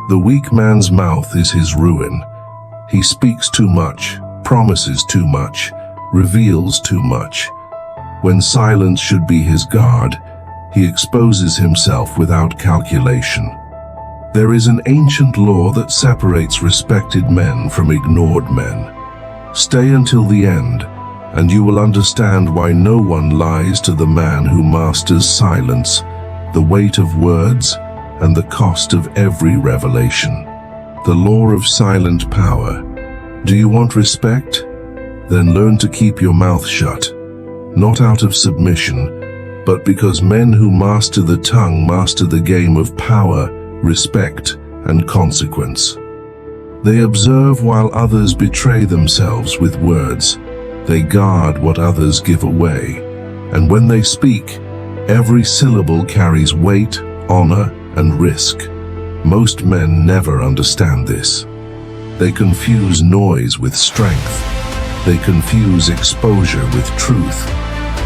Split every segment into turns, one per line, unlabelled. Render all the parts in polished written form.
The weak man's mouth is his ruin. He speaks too much, promises too much, reveals too much. When silence should be his guard, he exposes himself without calculation. There is an ancient law that separates respected men from ignored men. Stay until the end, and you will understand why no one lies to the man who masters silence, the weight of words, and the cost of every revelation. The law of silent power. Do you want respect? Then learn to keep your mouth shut, not out of submission, but because men who master the tongue master the game of power, respect, and consequence. They observe while others betray themselves with words. They guard what others give away. And when they speak, every syllable carries weight, honor, and risk. Most men never understand this. They confuse noise with strength. They confuse exposure with truth.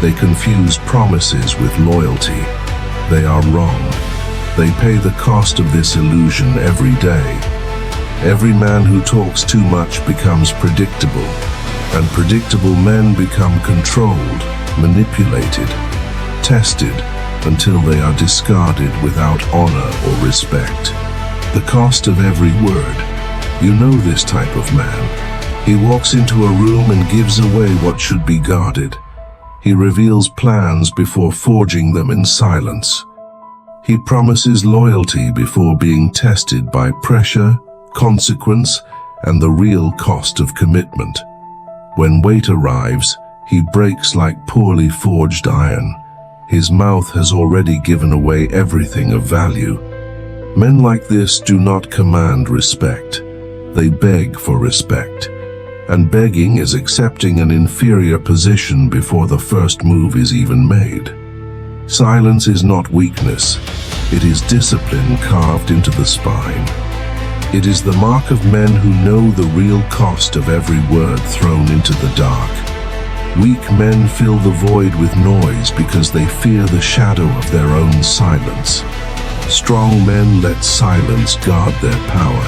They confuse promises with loyalty. They are wrong. They pay the cost of this illusion every day. Every man who talks too much becomes predictable, and predictable men become controlled, manipulated, tested, until they are discarded without honor or respect. The cost of every word. You know this type of man. He walks into a room and gives away what should be guarded. He reveals plans before forging them in silence. He promises loyalty before being tested by pressure, consequence, and the real cost of commitment. When weight arrives, he breaks like poorly forged iron. His mouth has already given away everything of value. Men like this do not command respect. They beg for respect. And begging is accepting an inferior position before the first move is even made. Silence is not weakness. It is discipline carved into the spine. It is the mark of men who know the real cost of every word thrown into the dark. Weak men fill the void with noise because they fear the shadow of their own silence. Strong men let silence guard their power.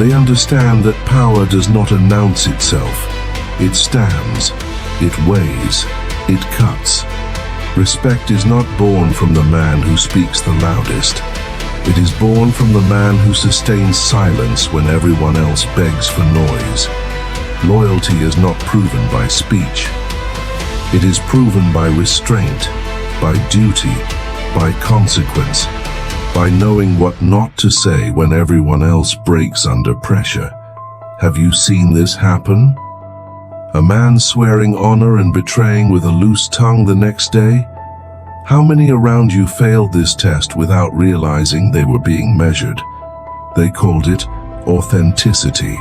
They understand that power does not announce itself. It stands, it weighs, it cuts. Respect is not born from the man who speaks the loudest. It is born from the man who sustains silence when everyone else begs for noise. Loyalty is not proven by speech. It is proven by restraint, by duty, by consequence, by knowing what not to say when everyone else breaks under pressure. Have you seen this happen? A man swearing honor and betraying with a loose tongue the next day? How many around you failed this test without realizing they were being measured? They called it authenticity.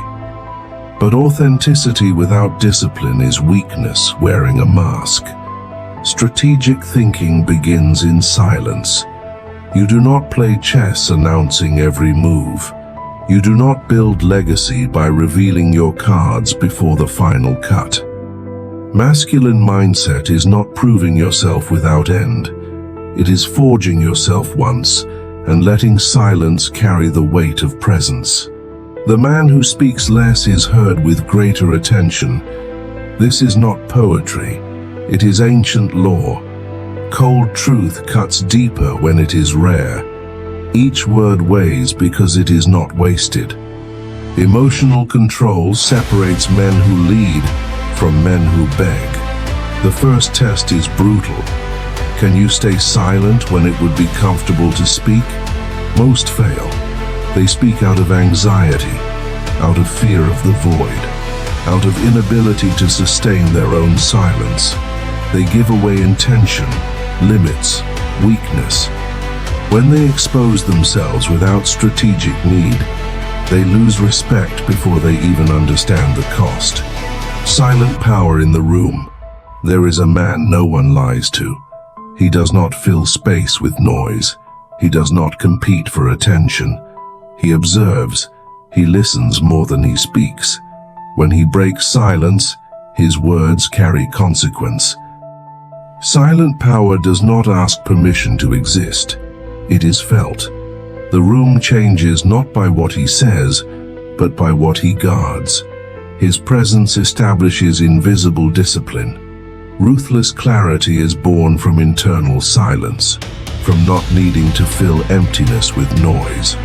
But authenticity without discipline is weakness wearing a mask. Strategic thinking begins in silence. You do not play chess announcing every move. You do not build legacy by revealing your cards before the final cut. Masculine mindset is not proving yourself without end. It is forging yourself once and letting silence carry the weight of presence. The man who speaks less is heard with greater attention. This is not poetry. It is ancient law. Cold truth cuts deeper when it is rare. Each word weighs because it is not wasted. Emotional control separates men who lead from men who beg. The first test is brutal. Can you stay silent when it would be comfortable to speak? Most fail. They speak out of anxiety, out of fear of the void, out of inability to sustain their own silence. They give away intention, limits, weakness. When they expose themselves without strategic need, they lose respect before they even understand the cost. Silent power in the room. There is a man no one lies to. He does not fill space with noise. He does not compete for attention. He observes. He listens more than he speaks. When he breaks silence, his words carry consequence. Silent power does not ask permission to exist. It is felt. The room changes not by what he says, but by what he guards. His presence establishes invisible discipline. Ruthless clarity is born from internal silence, from not needing to fill emptiness with noise.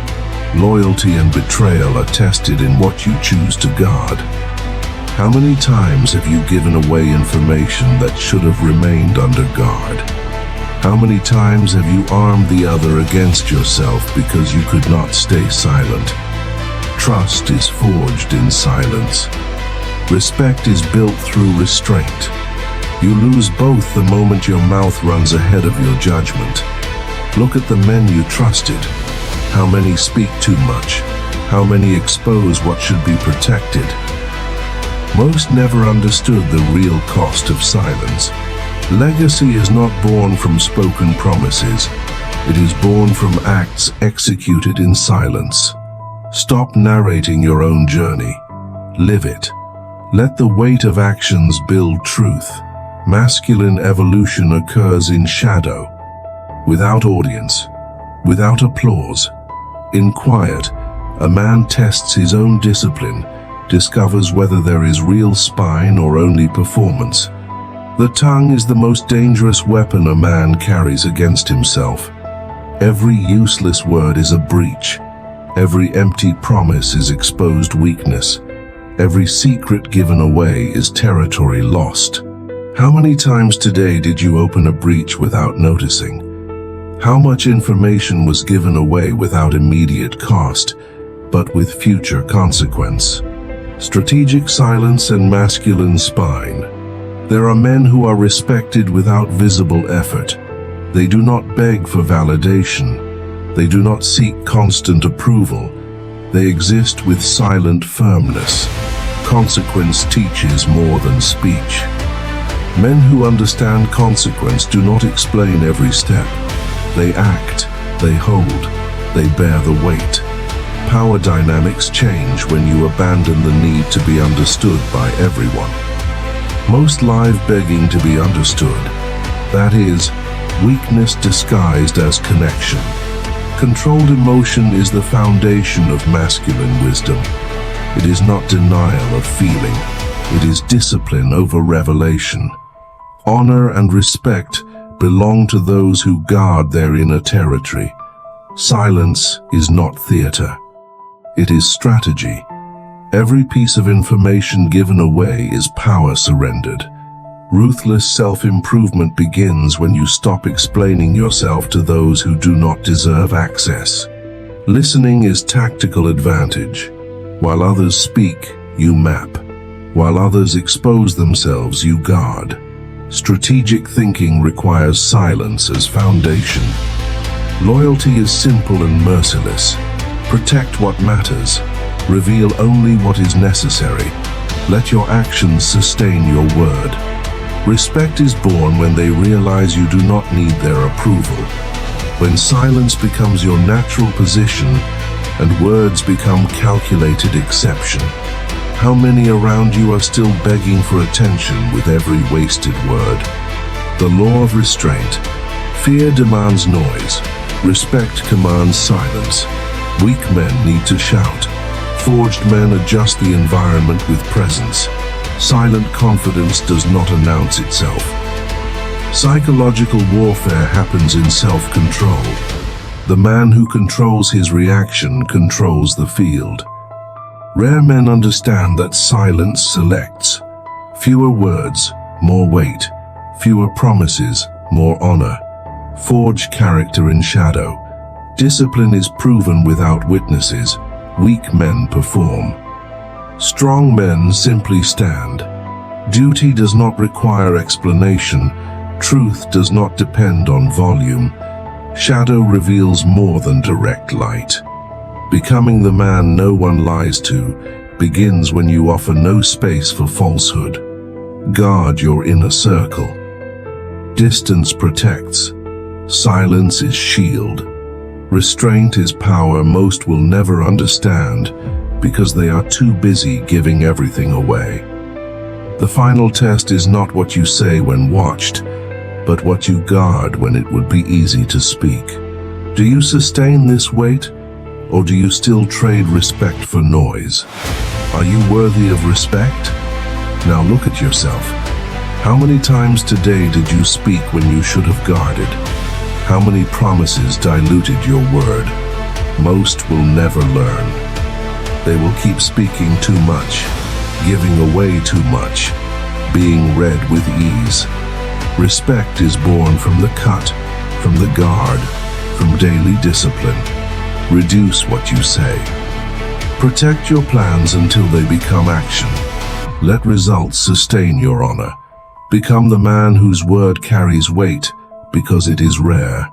Loyalty and betrayal are tested in what you choose to guard. How many times have you given away information that should have remained under guard? How many times have you armed the other against yourself because you could not stay silent? Trust is forged in silence. Respect is built through restraint. You lose both the moment your mouth runs ahead of your judgment. Look at the men you trusted. How many speak too much? How many expose what should be protected? Most never understood the real cost of silence. Legacy is not born from spoken promises. It is born from acts executed in silence. Stop narrating your own journey. Live it. Let the weight of actions build truth. Masculine evolution occurs in shadow, without audience, without applause. In quiet, a man tests his own discipline, discovers whether there is real spine or only performance. The tongue is the most dangerous weapon a man carries against himself. Every useless word is a breach. Every empty promise is exposed weakness. Every secret given away is territory lost. How many times today did you open a breach without noticing? How much information was given away without immediate cost, but with future consequence? Strategic silence and masculine spine. There are men who are respected without visible effort. They do not beg for validation. They do not seek constant approval. They exist with silent firmness. Consequence teaches more than speech. Men who understand consequence do not explain every step. They act, they hold, they bear the weight. Power dynamics change when you abandon the need to be understood by everyone. Most live begging to be understood. That is, weakness disguised as connection. Controlled emotion is the foundation of masculine wisdom. It is not denial of feeling. It is discipline over revelation. Honor and respect belong to those who guard their inner territory. Silence is not theater. It is strategy. Every piece of information given away is power surrendered. Ruthless self-improvement begins when you stop explaining yourself to those who do not deserve access. Listening is tactical advantage. While others speak, you map. While others expose themselves, you guard. Strategic thinking requires silence as foundation. Loyalty is simple and merciless. Protect what matters. Reveal only what is necessary. Let your actions sustain your word. Respect is born when they realize you do not need their approval. When silence becomes your natural position and words become calculated exception. How many around you are still begging for attention with every wasted word? The law of restraint. Fear demands noise. Respect commands silence. Weak men need to shout. Forged men adjust the environment with presence. Silent confidence does not announce itself. Psychological warfare happens in self-control. The man who controls his reaction controls the field. Rare men understand that silence selects. Fewer words, more weight. Fewer promises, more honor. Forge character in shadow. Discipline is proven without witnesses. Weak men perform. Strong men simply stand. Duty does not require explanation. Truth does not depend on volume. Shadow reveals more than direct light. Becoming the man no one lies to begins when you offer no space for falsehood. Guard your inner circle. Distance protects. Silence is shield. Restraint is power most will never understand because they are too busy giving everything away. The final test is not what you say when watched, but what you guard when it would be easy to speak. Do you sustain this weight? Or do you still trade respect for noise? Are you worthy of respect? Now look at yourself. How many times today did you speak when you should have guarded? How many promises diluted your word? Most will never learn. They will keep speaking too much, giving away too much, being read with ease. Respect is born from the cut, from the guard, from daily discipline. Reduce what you say. Protect your plans until they become action. Let results sustain your honor. Become the man whose word carries weight because it is rare.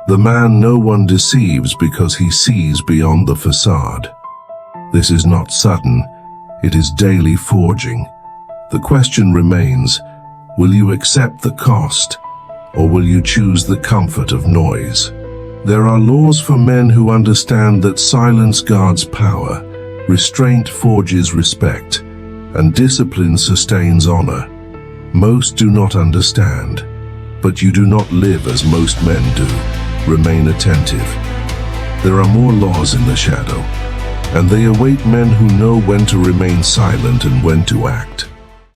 The man no one deceives because he sees beyond the facade. This is not sudden, it is daily forging. The question remains, will you accept the cost, or will you choose the comfort of noise? There are laws for men who understand that silence guards power, restraint forges respect, and discipline sustains honor. Most do not understand, but you do not live as most men do. Remain attentive. There are more laws in the shadow, and they await men who know when to remain silent and when to act.